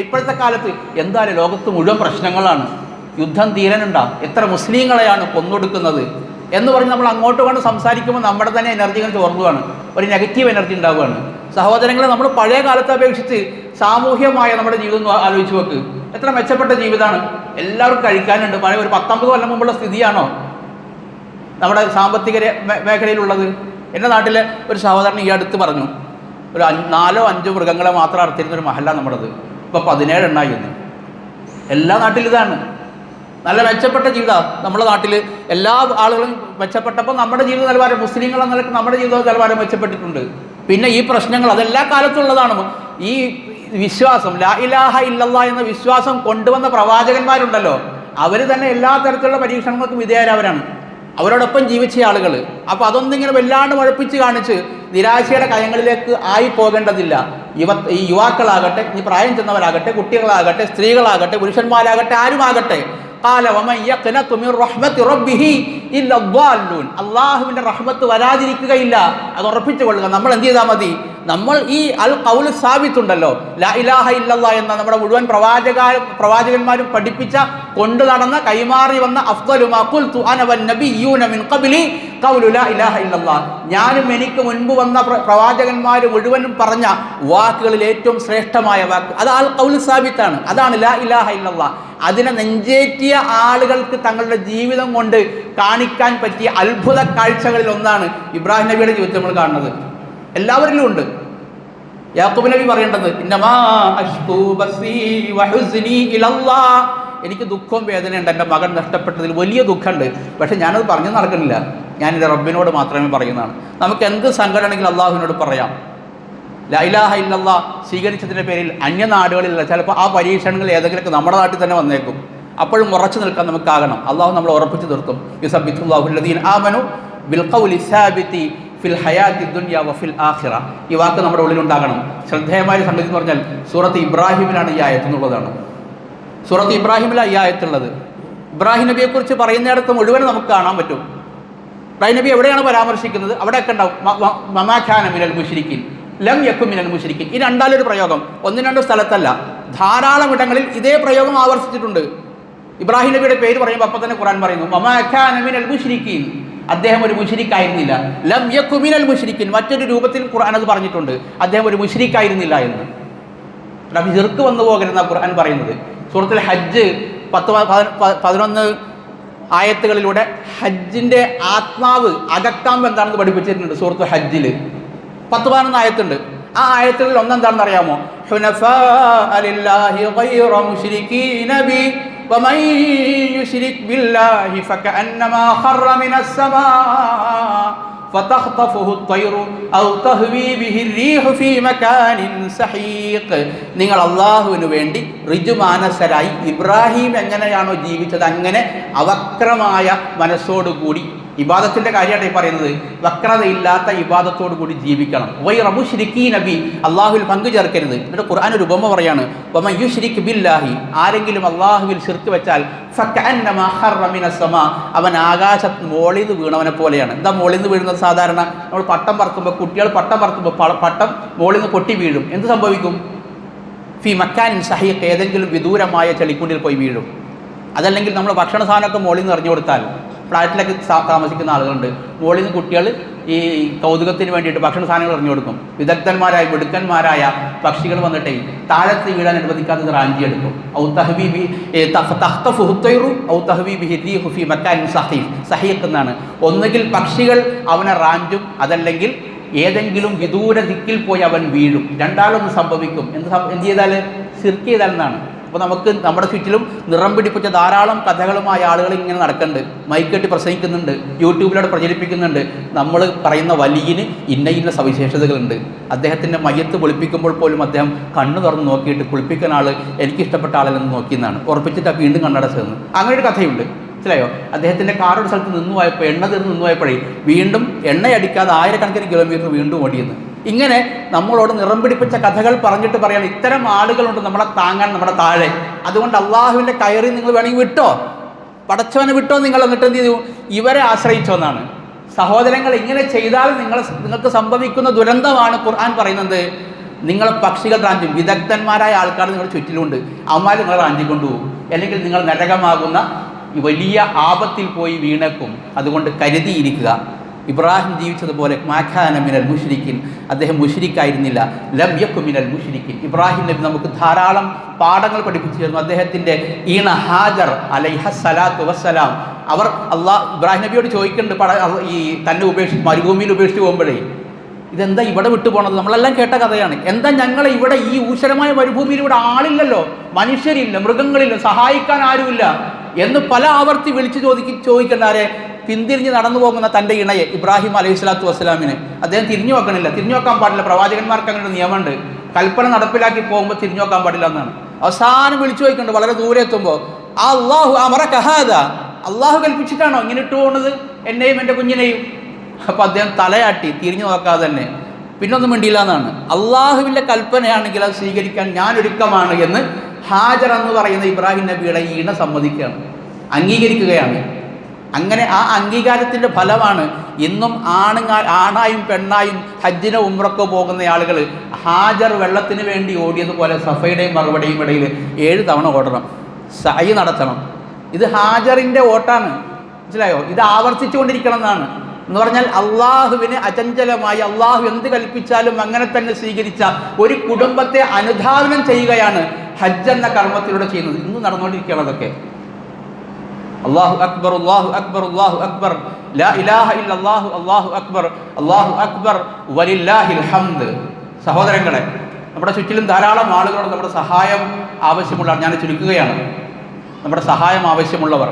ഇപ്പോഴത്തെ കാലത്ത് എന്തായാലും ലോകത്ത് മുഴുവൻ പ്രശ്നങ്ങളാണ്. യുദ്ധം തീരാനുണ്ടാ? എത്ര മുസ്ലിങ്ങളെയാണ് കൊന്നൊടുക്കുന്നത്, എന്ന് പറഞ്ഞ് നമ്മൾ അങ്ങോട്ട് കൊണ്ട് സംസാരിക്കുമ്പോൾ നമ്മുടെ തന്നെ എനർജി ഇങ്ങനെ ചോർന്നുകയാണ്, ഒരു നെഗറ്റീവ് എനർജി ഉണ്ടാവുകയാണ്. സഹോദരങ്ങളെ, നമ്മൾ പഴയ കാലത്തെ അപേക്ഷിച്ച് സാമൂഹ്യമായ നമ്മുടെ ജീവിതം ആലോചിച്ച് നോക്ക്. എത്ര മെച്ചപ്പെട്ട ജീവിതമാണ്. എല്ലാവർക്കും കഴിക്കാനുണ്ട്. പഴയ ഒരു 19 കൊല്ലം മുമ്പുള്ള സ്ഥിതിയാണോ നമ്മുടെ സാമ്പത്തിക മേഖലയിലുള്ളത്? എൻ്റെ നാട്ടിലെ ഒരു സഹോദരൻ ഈ അടുത്ത് പറഞ്ഞു, ഒരു 4-5 മൃഗങ്ങളെ മാത്രം അറുത്തിരുന്നൊരു മഹല്ല നമ്മുടേത്, ഇപ്പോൾ 17 എണ്ണായി എന്ന്. എല്ലാ നാട്ടിലും ഇതാണ്. നല്ല മെച്ചപ്പെട്ട ജീവിതമാണ് നമ്മുടെ നാട്ടിൽ. എല്ലാ ആളുകളും മെച്ചപ്പെട്ടപ്പോൾ നമ്മുടെ ജീവിത നിലവാരം, മുസ്ലിങ്ങൾ എന്ന നിലയ്ക്ക് നമ്മുടെ ജീവിത നിലവാരം മെച്ചപ്പെട്ടിട്ടുണ്ട്. പിന്നെ ഈ പ്രശ്നങ്ങൾ അതെല്ലാ കാലത്തുള്ളതാണ്. ഈ വിശ്വാസം, ലാ ഇലാഹ ഇല്ലല്ലാഹ് എന്ന വിശ്വാസം കൊണ്ടുവന്ന പ്രവാചകന്മാരുണ്ടല്ലോ, അവർ തന്നെ എല്ലാ തരത്തിലുള്ള പരീക്ഷണങ്ങൾക്കും വിധേയരായവരാണ്, അവരോടൊപ്പം ജീവിച്ച ആളുകൾ. അപ്പോൾ അതൊന്നിങ്ങനെ വല്ലാണ്ട് ഉഴപ്പിച്ച് കാണിച്ച് നിരാശയുടെ കയങ്ങളിലേക്ക് ആയി പോകേണ്ടതില്ല. ഈ യുവാക്കളാകട്ടെ, ഈ പ്രായം ചെന്നവരാകട്ടെ, കുട്ടികളാകട്ടെ, സ്ത്രീകളാകട്ടെ, പുരുഷന്മാരാകട്ടെ, ആരുമാകട്ടെ, അള്ളാഹുവിന്റെ റഹ്മത്ത് വരാതിരിക്കുകയില്ല. അത് ഉറപ്പിച്ചു കൊള്ളുക. നമ്മൾ എന്ത് ചെയ്താൽ മതി? നമ്മൾ ഈ അൽ ഖൗൽ സാബിത്തുണ്ടല്ലോ, ലാ ഇലാഹ ഇല്ലല്ലാഹ് എന്ന നമ്മുടെ മുഴുവൻ പ്രവാചകന്മാരും പഠിപ്പിച്ച, കൊണ്ടു നടന്ന, കൈമാറി വന്ന അഫ്ദലു മാ ഖുൽതു അന വൻ നബിയ്യൂന മിൻ ഖബ്ലി ഖൗലു ലാ ഇലാഹ ഇല്ലല്ലാഹ്, ഞാനും എനിക്ക് മുൻപ് വന്ന പ്രവാചകന്മാർ മുഴുവനും പറഞ്ഞ വാക്കുകളിൽ ഏറ്റവും ശ്രേഷ്ഠമായ വാക്ക് അത് അൽ ഖൗൽ സാബിത്താണ്. അതാണ് ലാ ഇലാഹ ഇല്ലല്ലാഹ്. അതിനെ നെഞ്ചേറ്റിയ ആളുകൾക്ക് തങ്ങളുടെ ജീവിതം കൊണ്ട് കാണിക്കാൻ പറ്റിയ അത്ഭുത കാഴ്ചകളിൽ ഒന്നാണ് ഇബ്രാഹിം നബിയുടെ ജീവിതത്തിൽ നമ്മൾ കാണുന്നത്. എല്ലാവരിലും ഉണ്ട്. യാക്കൂബ് നബി പറയേണ്ടത്, എനിക്ക് ദുഃഖവും വേദനയുണ്ട്, എൻ്റെ മകൻ നഷ്ടപ്പെട്ടതിൽ വലിയ ദുഃഖമുണ്ട്, പക്ഷെ ഞാനത് പറഞ്ഞു നടക്കുന്നില്ല, ഞാൻ എൻ്റെ റബ്ബിനോട് മാത്രമേ പറയുന്നതാണ്. നമുക്ക് എന്ത് സങ്കടമാണെങ്കിലും അള്ളാഹുവിനോട് പറയാം. ലാ ഇലാഹ ഇല്ലല്ലാഹ് സ്വീകരിച്ചതിൻ്റെ പേരിൽ അന്യനാടുകളിലുള്ള ചിലപ്പോൾ ആ പരീക്ഷണങ്ങൾ ഏതെങ്കിലുമൊക്കെ നമ്മുടെ നാട്ടിൽ തന്നെ വന്നേക്കും. അപ്പോഴും ഉറച്ചു നിൽക്കാൻ നമുക്കാകണം. അള്ളാഹു നമ്മൾ ഉറപ്പിച്ചു നിർത്തും. യുസബ്ബിതുല്ലാഹു അല്ലദീന ആമനു ബിൽ ഖൗലി സാബിതി ഫിൽ ഹയാത്തി ദുനിയ വഫിൽ ആഖിറ. ഈ വാക്ക് നമ്മുടെ ഉള്ളിലുണ്ടാകണം. ശ്രദ്ധേയമായ സംഗതി എന്ന് പറഞ്ഞാൽ സൂറത്ത് ഇബ്രാഹിമിലാണ് ഈ ആയത്ത് എന്നുള്ളതാണ്. സൂറത്ത് ഇബ്രാഹിമിലാണ് ഈ ആയത്തുള്ളത്. ഇബ്രാഹിം നബിയെക്കുറിച്ച് പറയുന്നിടത്ത് മുഴുവൻ നമുക്ക് കാണാൻ പറ്റും. ഇബ്രാഹിം നബി എവിടെയാണ് പരാമർശിക്കുന്നത്? അവിടെയൊക്കെ ഉണ്ടാവും. മമാ കാന മിനൽ മുശ്രിക്കീൻ ലം യകുൻ മിനൽ മുശ്രിക്കീൻ. ഈ രണ്ടാലൊരു പ്രയോഗം, 1-2 സ്ഥലത്തല്ല, ധാരാളം ഇടങ്ങളിൽ ഇതേ പ്രയോഗം ആവർത്തിച്ചിട്ടുണ്ട്. ഇബ്രാഹിം നബിയുടെ പേര് പറയുമ്പോൾ അപ്പം തന്നെ ഖുർആൻ പറയുന്നു, മമാ കാന മിനൽ മുശ്രിക്കീൻ, അദ്ദേഹം ഒരു മുശ്രിക്കായിരുന്നില്ല. ലം യകുൻ മിനൽ മുശ്രിക്കീൻ, മറ്റൊരു രൂപത്തിൽ ഖുർആൻ അത് പറഞ്ഞിട്ടുണ്ട്, അദ്ദേഹം ഒരു മുശ്രിക്കായിരുന്നില്ല എന്ന്. നബി ശിർക്ക് വന്നു പോകരുന്ന ഖുർആൻ പറയുന്നത്. സൂറത്തുൽ ഹജ്ജ് 10-11 ആയത്തുകളിലൂടെ ഹജ്ജിന്റെ ആത്മാവ്, അകക്കാമ്പ് എന്താണെന്ന് പഠിപ്പിച്ചിട്ടുണ്ട്. സൂറത്തുൽ ഹജ്ജിൽ 10-11 ആയത്തുണ്ട്. ആ ആയത്തുകളിൽ ഒന്നെന്താണെന്ന് അറിയാമോ? ഹുനഫാ ലില്ലാഹി ഗൈറ മുശ്രികീന ബി വമൻ യുശ്രിക് ബില്ലാഹി ഫകഅന്നമാ ഖറ മിനസ് സമാ ഫതഖ്തഫുഹു അത്വയ്റു ഔ തഹ്വി ബിഹി റീഹു ഫീ മകാനിൻ സഹീഖ്. നിങ്ങൾ അല്ലാഹുവിനു വേണ്ടി ഋജുമാനസരായി ഇബ്രാഹിം എങ്ങനെയാണോ ജീവിച്ചത് അങ്ങനെ അവക്രമായ മനസ്സോടുകൂടി, ഇബാദത്തിന്റെ കാര്യമാണ് ഈ പറയുന്നത്, വക്രതയില്ലാത്ത ഇബാദത്തോടു കൂടി ജീവിക്കണം. ഗൈറ മുശ്രികീന ബി, അള്ളാഹുവിൽ പങ്കു ചേർക്കരുത്. എന്നിട്ട് ഖുർആൻ ഒരു ഉപമ പറയാണ്, വമൻ യുശ്രിക് ബില്ലാഹി, ആരെങ്കിലും അള്ളാഹുവിൽ ശിർക്ക് വെച്ചാൽ ഫകഅന്നമാ ഖറ മിനസ് സമാ, അവൻ ആകാശത്ത് മോളിൽ നിന്ന് വീണവനെ പോലെയാണ്. എന്താ മോളിൽ നിന്ന് വീഴുന്നത്? സാധാരണ നമ്മൾ പട്ടം പറത്തുമ്പോൾ, കുട്ടികൾ പട്ടം പറത്തുമ്പോൾ പട്ടം മോളിൽ നിന്ന് പൊട്ടി വീഴും. എന്ത് സംഭവിക്കും? ഫി മക്കാനിൻ സഹീഖ്, ഏതെങ്കിലും വിദൂരമായ ചെളിക്കുണ്ടിൽ പോയി വീഴും. അതല്ലെങ്കിൽ നമ്മൾ ഭക്ഷണ സാധനമൊക്കെ മോളിൽ നിന്ന് എറിഞ്ഞു കൊടുത്താൽ, ഫ്ലാറ്റിലൊക്കെ താമസിക്കുന്ന ആളുകളുണ്ട്, മുകളിൽ നിന്ന് കുട്ടികൾ ഈ കൗതുകത്തിന് വേണ്ടിയിട്ട് ഭക്ഷണ സാധനങ്ങൾ എറിഞ്ഞു കൊടുക്കും. വിദഗ്ധന്മാരായ മിടുക്കന്മാരായ പക്ഷികൾ വന്നിട്ടേ താഴത്ത് വീഴാൻ അനുവദിക്കാത്തത് റാഞ്ചിയെടുക്കും. സഹീഖ് എന്നാണ്. ഒന്നുകിൽ പക്ഷികൾ അവനെ റാഞ്ചും, അതല്ലെങ്കിൽ ഏതെങ്കിലും വിദൂര ദിക്കിൽ പോയി അവൻ വീഴും. രണ്ടാളൊന്ന് സംഭവിക്കും. എന്ത് ചെയ്താൽ? ശിർക്ക് ചെയ്താൽ എന്നാണ്. അപ്പോൾ നമുക്ക് നമ്മുടെ ചുറ്റിലും നിറം പിടിപ്പിച്ച ധാരാളം കഥകളുമായ ആളുകൾ ഇങ്ങനെ നടക്കുന്നുണ്ട്, മൈക്കെട്ടി പ്രസംഗിക്കുന്നുണ്ട്, യൂട്യൂബിലൂടെ പ്രചരിപ്പിക്കുന്നുണ്ട്. നമ്മൾ പറയുന്ന വലിയന് ഇന്ന സവിശേഷതകളുണ്ട്. അദ്ദേഹത്തിൻ്റെ മയ്യത്ത് കുളിപ്പിക്കുമ്പോൾ പോലും അദ്ദേഹം കണ്ണു തുറന്ന് നോക്കിയിട്ട് കുളിപ്പിക്കുന്ന ആൾ എനിക്കിഷ്ടപ്പെട്ട ആളല്ലെന്ന് നോക്കിയെന്നാണ് ഉറപ്പിച്ചിട്ട് വീണ്ടും കണ്ണടച്ചതെന്ന്. അങ്ങനെ ഒരു കഥയുണ്ട്. മനസ്സിലായോ? അദ്ദേഹത്തിൻ്റെ കാറൊരു സ്ഥലത്ത് നിന്ന് പോയപ്പോൾ, എണ്ണ തീർന്ന് നിന്ന് പോയപ്പോഴേ വീണ്ടും എണ്ണയടിക്കാതെ 1000 കിലോമീറ്റർ വീണ്ടും ഓടിയെന്ന്. ഇങ്ങനെ നമ്മളോട് നിറം പിടിപ്പിച്ച കഥകൾ പറഞ്ഞിട്ട് പറയണം, ഇത്തരം ആളുകളുണ്ട് നമ്മളെ താങ്ങാൻ നമ്മുടെ താഴെ. അതുകൊണ്ട് അള്ളാഹുവിൻ്റെ കയറി നിങ്ങൾ വേണമെങ്കിൽ വിട്ടോ, പടച്ചവനെ വിട്ടോ നിങ്ങൾ, എന്നിട്ട് എന്ത് ചെയ്തു? ഇവരെ ആശ്രയിച്ചോന്നാണ്. സഹോദരങ്ങൾ, ഇങ്ങനെ ചെയ്താൽ നിങ്ങൾക്ക് സംഭവിക്കുന്ന ദുരന്തമാണ് ഖുർആൻ പറയുന്നത്. നിങ്ങൾ പക്ഷികൾ റാഞ്ചും, വിദഗ്ധന്മാരായ ആൾക്കാർ നിങ്ങളുടെ ചുറ്റിലുണ്ട്, അവന്മാർ നിങ്ങൾ റാഞ്ചിക്കൊണ്ടുപോകും. അല്ലെങ്കിൽ നിങ്ങൾ നരകമാകുന്ന ഈ വലിയ ആപത്തിൽ പോയി വീണേക്കും, അതുകൊണ്ട് കരുതിയിരിക്കുക. ഇബ്രാഹിം ജീവിച്ചതുപോലെ മാഖാന മിനൽ മുശ്രിക്കിൻ, അദ്ദേഹം മുശ്രിക്കായിരുന്നില്ല. ലം യക്കു മിനൽ മുശ്രിക്കിൻ. ഇബ്രാഹിം നബി നമുക്ക് ധാരാളം പാഠങ്ങൾ പഠിപ്പിച്ചു തരുന്നു. അദ്ദേഹത്തിൻ്റെ ഈണ ഹാജർ അലൈഹസ്സലാത്തു വസ്സലാം, അവർ ഇബ്രാഹിം നബിയോട് ചോദിക്കുന്നുണ്ട്, ഈ തന്നെ ഉപേക്ഷിച്ച് മരുഭൂമിയിൽ ഉപേക്ഷിച്ച് പോകുമ്പോഴേ, ഇതെന്താ ഇവിടെ വിട്ടു പോണത്? നമ്മളെല്ലാം കേട്ട കഥയാണ്. എന്താ ഞങ്ങളെ ഇവിടെ ഈ ഊഷരമായ മരുഭൂമിയിൽ ഇവിടെ ആളില്ലല്ലോ, മനുഷ്യരില്ല, മൃഗങ്ങളില്ല, സഹായിക്കാൻ ആരുമില്ല എന്ന് പല ആവർത്തി വിളിച്ച് ചോദിക്കണ്ടാരെ പിന്തിരിഞ്ഞ് നടന്നു പോകുന്ന തൻ്റെ ഇണയെ ഇബ്രാഹിം അലൈഹി സ്വലാത്തു വസ്സലാമിന് അദ്ദേഹം തിരിഞ്ഞു നോക്കണില്ല. തിരിഞ്ഞു നോക്കാൻ പാടില്ല. പ്രവാചകന്മാർക്ക് അങ്ങനെ ഒരു നിയമമുണ്ട്, കൽപ്പന നടപ്പിലാക്കി പോകുമ്പോൾ തിരിഞ്ഞു നോക്കാൻ പാടില്ല എന്നാണ്. അവസാനം വിളിച്ചു ചോദിക്കുന്നുണ്ട്, വളരെ ദൂരെ എത്തുമ്പോൾ, അള്ളാഹു അമറ കഹാദ, അള്ളാഹു കൽപ്പിച്ചിട്ടാണോ ഇങ്ങനെ ഇട്ടു പോകുന്നത് എന്നെയും എൻ്റെ കുഞ്ഞിനെയും? അപ്പോൾ അദ്ദേഹം തലയാട്ടി, തിരിഞ്ഞു നോക്കാതെ തന്നെ, പിന്നൊന്നും മിണ്ടിയില്ല എന്നാണ്. അള്ളാഹുവിൻ്റെ കൽപ്പനയാണെങ്കിൽ അത് സ്വീകരിക്കാൻ ഞാൻ ഒരുക്കമാണ് എന്ന് ഹാജർ എന്ന് പറയുന്ന ഇബ്രാഹിം നബിയുടെ ഈണ സമ്മതിക്കുകയാണ്, അംഗീകരിക്കുകയാണ്. അങ്ങനെ ആ അംഗീകാരത്തിൻ്റെ ഫലമാണ് ഇന്നും ആണായും പെണ്ണായും ഹജ്ജിനോ ഉംറക്കോ പോകുന്ന ആളുകൾ ഹാജർ വെള്ളത്തിന് വേണ്ടി ഓടിയതുപോലെ സഫയുടെയും മറുപടിയും ഇടയിൽ 7 തവണ ഓടണം, സഅയ് നടത്തണം. ഇത് ഹാജറിൻ്റെ ഓട്ടാണ്, മനസ്സിലായോ? ഇത് ആവർത്തിച്ചു കൊണ്ടിരിക്കണം എന്നാണ്. എന്ന് പറഞ്ഞാൽ അള്ളാഹുവിന് അചഞ്ചലമായി അള്ളാഹു എന്ത് കൽപ്പിച്ചാലും അങ്ങനെ തന്നെ സ്വീകരിച്ച ഒരു കുടുംബത്തെ അനുധാവനം ചെയ്യുകയാണ് ഹജ്ജ് എന്ന കർമ്മത്തിലൂടെ ചെയ്യുന്നത്. ഇന്ന് നടന്നുകൊണ്ടിരിക്കുകയാണ് അതൊക്കെ. അല്ലാഹു അക്ബർ, അല്ലാഹു അക്ബർ, അല്ലാഹു അക്ബർ, ലാ ഇലാഹ ഇല്ലല്ലാഹു, അല്ലാഹു അക്ബർ, അല്ലാഹു അക്ബർ, വലില്ലാഹിൽ ഹംദ്. സഹോദരങ്ങളെ, നമ്മുടെ ചുറ്റിലും ധാരാളം ആളുകളോട് നമ്മുടെ സഹായം ആവശ്യമുള്ളവർ, ഞാൻ ചുരുക്കുകയാണ്, നമ്മുടെ സഹായം ആവശ്യമുള്ളവർ,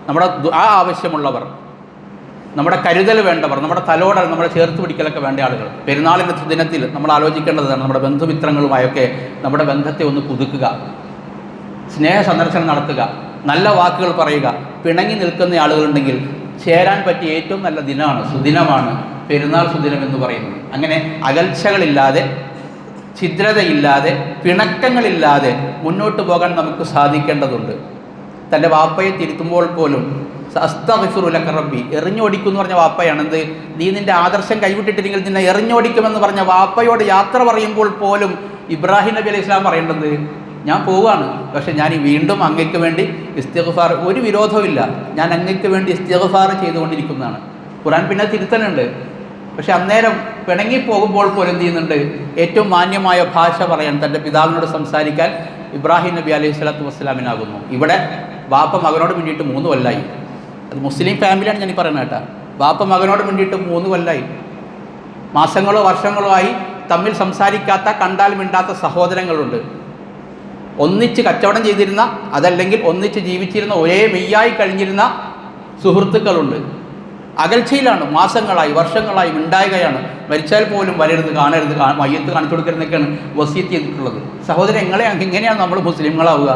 നമ്മുടെ ദുആ ആവശ്യമുള്ളവർ, നമ്മുടെ കരുതൽ വേണ്ടവർ, നമ്മുടെ തലോടൽ, നമ്മളെ ചേർത്ത് പിടിക്കലൊക്കെ വേണ്ട ആളുകൾ. പെരുന്നാളിൻ്റെ ദിനത്തിൽ നമ്മൾ ആലോചിക്കേണ്ടതാണ് നമ്മുടെ ബന്ധുമിത്രങ്ങളുമായൊക്കെ നമ്മുടെ ബന്ധത്തെ ഒന്ന് പുതുക്കുക, സ്നേഹ സന്ദർശനം നടത്തുക, നല്ല വാക്കുകൾ പറയുക. പിണങ്ങി നിൽക്കുന്ന ആളുകളുണ്ടെങ്കിൽ ചേരാൻ പറ്റിയ ഏറ്റവും നല്ല ദിനമാണ്, സുദിനമാണ് പെരുന്നാൾ സുദിനം എന്ന് പറയുന്നത്. അങ്ങനെ അകൽച്ചകളില്ലാതെ, ഛിദ്രതയില്ലാതെ, പിണക്കങ്ങളില്ലാതെ മുന്നോട്ട് പോകാൻ നമുക്ക് സാധിക്കേണ്ടതുണ്ട്. തൻ്റെ വാപ്പയെ തിരുത്തുമ്പോൾ പോലും അസ്തഗ്ഫിറു ലക റബ്ബി, എറിഞ്ഞോടിക്കും എന്ന് പറഞ്ഞ വാപ്പയാണ്. എന്ത്, നീ നിൻ്റെ ആദർശം കൈവിട്ടിട്ടില്ലെങ്കിൽ നിന്നെ എറിഞ്ഞോടിക്കുമെന്ന് പറഞ്ഞ വാപ്പയോട് യാത്ര പറയുമ്പോൾ പോലും ഇബ്രാഹിം നബി അലൈഹി ഇസ്ലാം പറയേണ്ടത്, ഞാൻ പോവുകയാണ്, പക്ഷെ ഞാൻ വീണ്ടും അങ്ങയ്ക്ക് വേണ്ടി ഇസ്തിഗ്ഫാർ, ഒരു വിരോധമില്ല, ഞാൻ അങ്ങയ്ക്ക് വേണ്ടി ഇസ്തിഗ്ഫാർ ചെയ്തുകൊണ്ടിരിക്കുന്നതാണ്. ഖുർആൻ പിന്നെ തിരുത്തലുണ്ട്. പക്ഷെ അന്നേരം പിണങ്ങി പോകുമ്പോൾ പോലും എന്ത് ചെയ്യുന്നുണ്ട്, ഏറ്റവും മാന്യമായ ഭാഷ പറയാൻ, തൻ്റെ പിതാവിനോട് സംസാരിക്കാൻ ഇബ്രാഹിം നബി അലൈഹി സ്വലാത്തു വസ്സലാമിനാകുന്നു. ഇവിടെ വാപ്പ മകനോട് വേണ്ടിയിട്ട് 3 കൊല്ലമായി. അത് മുസ്ലിം ഫാമിലിയാണ് ഞാൻ ഈ പറയുന്നത് കേട്ടോ. വാപ്പ മകനോട് വേണ്ടിയിട്ട് 3 കൊല്ലമായി. മാസങ്ങളോ വർഷങ്ങളോ ആയി തമ്മിൽ സംസാരിക്കാത്ത, കണ്ടാൽ മിണ്ടാത്ത സഹോദരങ്ങളുണ്ട്. ഒന്നിച്ച് കച്ചവടം ചെയ്തിരുന്ന, അതല്ലെങ്കിൽ ഒന്നിച്ച് ജീവിച്ചിരുന്ന, ഒരേ മെയ്യായി കഴിഞ്ഞിരുന്ന സുഹൃത്തുക്കളുണ്ട്. അകൽച്ചയിലാണ്, മാസങ്ങളായി വർഷങ്ങളായി മിണ്ടായുകയാണ്. മരിച്ചാൽ പോലും വരരുത്, കാണരുത്, മയ്യത്ത് കാണിച്ചു കൊടുക്കരുതെന്നൊക്കെയാണ് വസിയത്ത് ചെയ്തിട്ടുള്ളത്. സഹോദരൻ, എങ്ങനെയാണ് നമ്മൾ മുസ്ലിങ്ങളാവുക?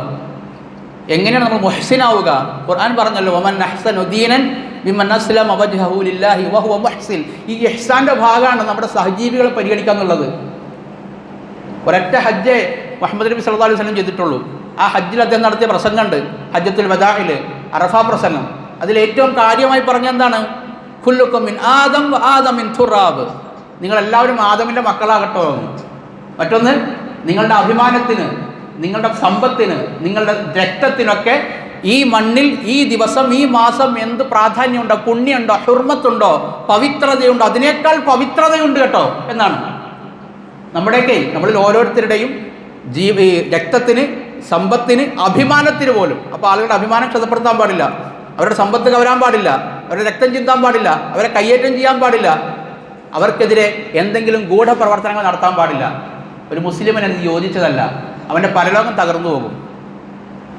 എങ്ങനെയാണ് നമ്മൾ മുഹ്സിനാവുക? ഖുർആൻ പറഞ്ഞല്ലോ, വമൻ അഹ്സനു ദീനൻ മിമ്മൻ അസ്ലമ വജ്ഹഹു ലില്ലാഹി വഹുവ മുഹ്സിൻ. ഈ ഇഹ്സാന്റെ ഭാഗമാണ് നമ്മുടെ സഹജീവികളെ പരിഗണിക്കുക എന്നുള്ളത്. ഒരൊറ്റ ഹജ്ജ് മുഹമ്മദ് നബി സല്ലല്ലാഹു അലൈഹി വസല്ലം ചെയ്തിട്ടുള്ളൂ. ആ ഹജ്ജിൽ അദ്ദേഹം നടത്തിയ പ്രസംഗമുണ്ട്, ഹജ്ജത്തുൽ വദാഇൽ, അറഫ പ്രസംഗം. അതിലേറ്റവും കാര്യമായി പറഞ്ഞെന്താണ്? കുല്ലുക്കും മിൻ ആദം വ ആദം മിൻ തുറാബ്. നിങ്ങളെല്ലാവരും ആദമിൻ്റെ മക്കളാകട്ടോ. മറ്റൊന്ന്, നിങ്ങളുടെ അഭിമാനത്തിന്, നിങ്ങളുടെ സമ്പത്തിന്, നിങ്ങളുടെ രക്തത്തിനൊക്കെ ഈ മണ്ണിൽ, ഈ ദിവസം, ഈ മാസം എന്ത് പ്രാധാന്യമുണ്ടോ, പുണ്യമുണ്ടോ, ഹുർമത്തുണ്ടോ, പവിത്രതയുണ്ടോ, അതിനേക്കാൾ പവിത്രതയുണ്ട് കേട്ടോ എന്നാണ്. നമ്മുടെയൊക്കെ, നമ്മളിൽ ഓരോരുത്തരുടെയും രക്തത്തിന്, സമ്പത്തിന്, അഭിമാനത്തിന് പോലും. അപ്പോൾ ആളുകളുടെ അഭിമാനം ക്ഷതപ്പെടുത്താൻ പാടില്ല, അവരുടെ സമ്പത്ത് കവരാൻ പാടില്ല, അവരുടെ രക്തം ചിന്താൻ പാടില്ല, അവരെ കയ്യേറ്റം ചെയ്യാൻ പാടില്ല, അവർക്കെതിരെ എന്തെങ്കിലും ഗൂഢപ്രവർത്തനങ്ങൾ നടത്താൻ പാടില്ല. ഒരു മുസ്ലിമിന് അത് യോജിച്ചതല്ല, അവൻ്റെ പരലോകം തകർന്നു പോകും.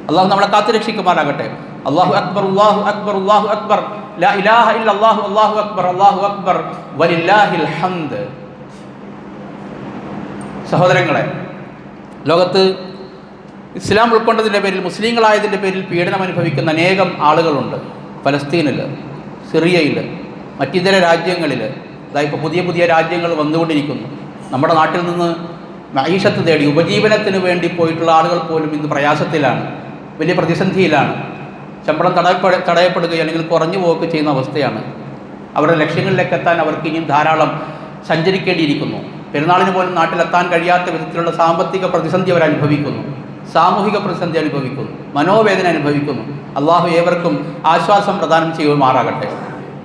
അള്ളാഹു നമ്മളെ കാത്തു രക്ഷിക്കുമാറാകട്ടെ. അല്ലാഹു അക്ബർ, അല്ലാഹു അക്ബർ, അല്ലാഹു അക്ബർ, ലാ ഇലാഹ ഇല്ലല്ലാഹു, അല്ലാഹു അക്ബർ, അല്ലാഹു അക്ബർ, വലില്ലാഹിൽ ഹംദ്. സഹോദരങ്ങളെ, ലോകത്ത് ഇസ്ലാം ഉൾക്കൊണ്ടതിൻ്റെ പേരിൽ, മുസ്ലിങ്ങളായതിൻ്റെ പേരിൽ പീഡനം അനുഭവിക്കുന്ന അനേകം ആളുകളുണ്ട്. ഫലസ്തീനിൽ, സിറിയയിൽ, മറ്റിതര രാജ്യങ്ങളിൽ, അതായത് ഇപ്പോൾ പുതിയ പുതിയ രാജ്യങ്ങൾ വന്നുകൊണ്ടിരിക്കുന്നു. നമ്മുടെ നാട്ടിൽ നിന്ന് മഈഷത്ത് തേടി, ഉപജീവനത്തിന് വേണ്ടി പോയിട്ടുള്ള ആളുകൾ പോലും ഇന്ന് പ്രയാസത്തിലാണ്, വലിയ പ്രതിസന്ധിയിലാണ്. ശമ്പളം തടയപ്പെടുകയോ അല്ലെങ്കിൽ കുറഞ്ഞു പോവുകയൊക്കെ ചെയ്യുന്ന അവസ്ഥയാണ്. അവരുടെ ലക്ഷ്യങ്ങളിലേക്ക് എത്താൻ അവർക്ക് ഇനിയും ധാരാളം സഞ്ചരിക്കേണ്ടിയിരിക്കുന്നു. പെരുന്നാളിന് പോലും നാട്ടിലെത്താൻ കഴിയാത്ത വിധത്തിലുള്ള സാമ്പത്തിക പ്രതിസന്ധി അവർ അനുഭവിക്കുന്നു. സാമൂഹിക പ്രതിസന്ധി അനുഭവിക്കുന്നു, മനോവേദന അനുഭവിക്കുന്നു. അള്ളാഹു ഏവർക്കും ആശ്വാസം പ്രദാനം ചെയ്യുമാറാകട്ടെ.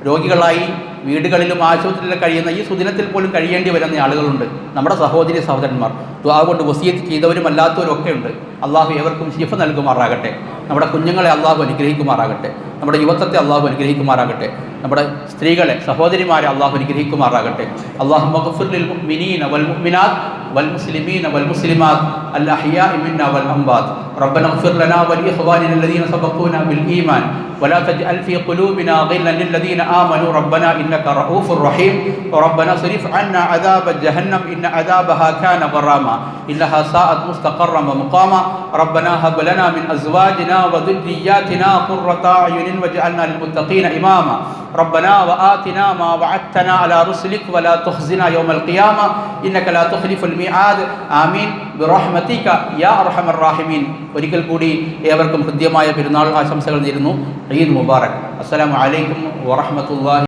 രോഗികളായി വീടുകളിലും ആശുപത്രിയിലും കഴിയുന്ന ഈ സുദിനത്തിൽ പോലും കഴിയേണ്ടി വരുന്ന ആളുകളുണ്ട്. നമ്മുടെ സഹോദരി സഹോദരന്മാർ ദുആ കൊണ്ട് വസിയത്ത് ചെയ്തവരും അല്ലാത്തവരും ഒക്കെ ഉണ്ട്. അള്ളാഹു ഏവർക്കും ശിഫ നൽകുമാറാകട്ടെ. നമ്മുടെ കുഞ്ഞുങ്ങളെ അള്ളാഹു അനുഗ്രഹിക്കുമാറാകട്ടെ. നമ്മുടെ യുവത്വത്തെ അള്ളാഹു അനുഗ്രഹിക്കുമാറാകട്ടെ. നമ്മുടെ സ്ത്രീകളെ സഹോദരിമാരെ അള്ളാഹു അനുഗ്രഹിക്കുമാറാകട്ടെ. അല്ലാഹുമ്മ ഗ്ഫിർ ലിൽ മുഅ്മിനീന വൽ മുഅ്മിനാത്ത് വൽ മുസ്ലിമീന വൽ മുസ്ലിമാത്ത് അൽ അഹ്യാഇ മിന്നാ വൽ അംവാത്ത് റബ്ബനാ ഗ്ഫിർ ലനാ വലി ഇഖ്വാനിന അല്ലദീന സബഖൂനാ ബിൽ ഈമാൻ ولا تجعل في قلوبنا غلا للذين آمنوا ربنا إنك رؤوف رحيم وربنا صرف عنا عذاب جهنم إن عذابها كان غراما إنها ساءت مستقرا ومقاما ربنا هب لنا من أزواجنا وذرياتنا قرة أعين واجعلنا للمتقين إماما ربنا وآتنا ما وعدتنا على رسلك ولا تخزنا يوم القيامة إنك لا تخلف الميعاد آمين برحمتك يا أرحم الراحمين. ഒരിക്കൽ കൂടി ഏവർക്കും ഹൃദ്യമായ പെരുന്നാൾ ആശംസകൾ നേരുന്നു. ഈദ് മുബാറക്. അസ്സലാമു അലൈക്കും വറഹ്മത്തുള്ളാഹി